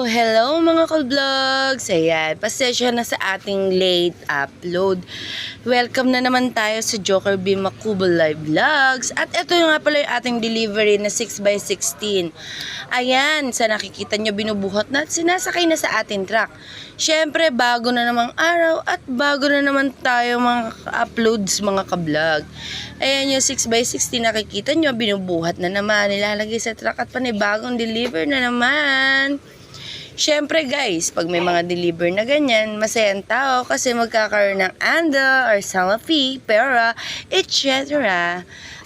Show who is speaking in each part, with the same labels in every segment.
Speaker 1: Hello mga ka-vlogs! Ayan, pasensya na sa ating late upload. Welcome na naman tayo sa Joker B. Makubo Live Vlogs. At ito nga pala yung ating delivery na 6x16. Ayan, sa nakikita nyo binubuhat na at sinasakay na sa ating truck. Syempre, bago na namang araw at bago na naman tayo mga uploads mga ka-vlog. Ayan yung 6x16 nakikita nyo, binubuhat na naman, nilalagay sa truck at panibagong deliver na naman. Syempre guys, pag may mga deliver na ganyan, masayang tao kasi magkakaroon ng anda or salafi, pera, etc.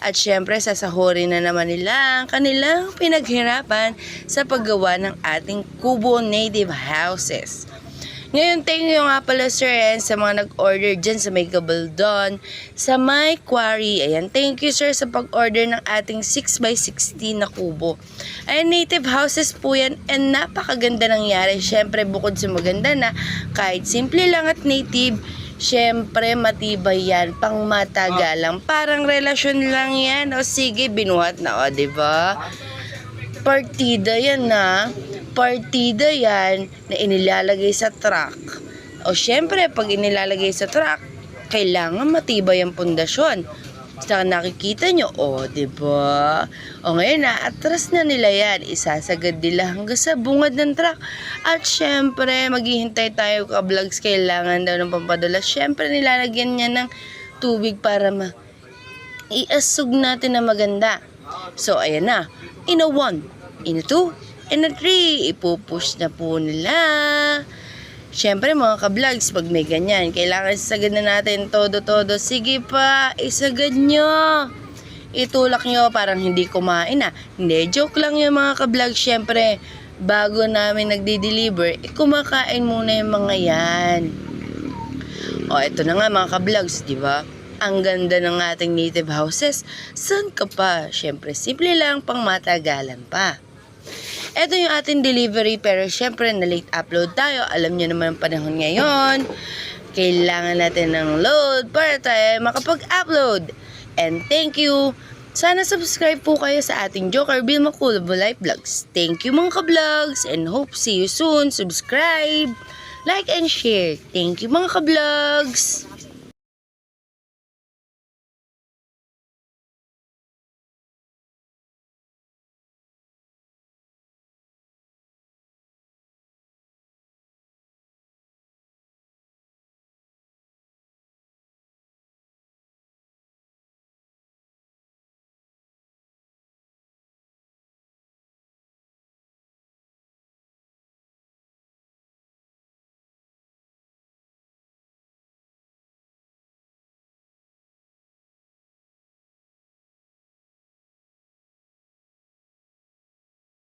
Speaker 1: At syempre, sasahurin na naman nila ang kanilang pinaghirapan sa paggawa ng ating Kubo Native Houses. Ngayon, thank you nga pala sir sa mga nag-order dyan sa may Gabaldon, sa may Quarry. Ayan, thank you sir sa pag-order ng ating 6x16 na kubo. Ayan, native houses po yan and napakaganda nangyari. Syempre, bukod sa maganda na kahit simple lang at native, syempre matibay yan, pang matagalang. Parang relasyon lang yan. O sige, binuhat na o, diba? Partida yan na. Partida yan na inilalagay sa truck. O syempre, pag inilalagay sa truck, kailangan matibay ang pundasyon. Sa nakikita nyo, o diba? O ngayon na, atras na nila yan. Isasagad nila hanggang sa bungad ng truck. At syempre, maghihintay tayo ka-vlogs. Kailangan daw ng pampadulas. Syempre, nilalagyan niya ng tubig para iasog natin na maganda. So, ayan na. In a 1, in a 2, in a 3, ipupush na po nila. Syempre mga ka-vlogs, pag may ganyan, kailangan isagad na natin todo-todo. Sige pa, isagad nyo. Itulak nyo, parang hindi kumain na. Hindi, joke lang yung mga ka-vlogs. Syempre, bago namin nagdi-deliver, kumakain muna yung mga yan. O, ito na nga mga ka-vlogs, di ba? Ang ganda ng ating native houses. Saan ka pa? Syempre, simple lang, pang matagalan pa. Ito yung ating delivery pero syempre na late upload tayo. Alam nyo naman ang panahon ngayon. Kailangan natin ng load para tayo makapag-upload. And thank you. Sana subscribe po kayo sa ating Joker B. Makubo Live Vlogs. Thank you mga ka-vlogs and hope see you soon. Subscribe, like and share. Thank you mga ka-vlogs.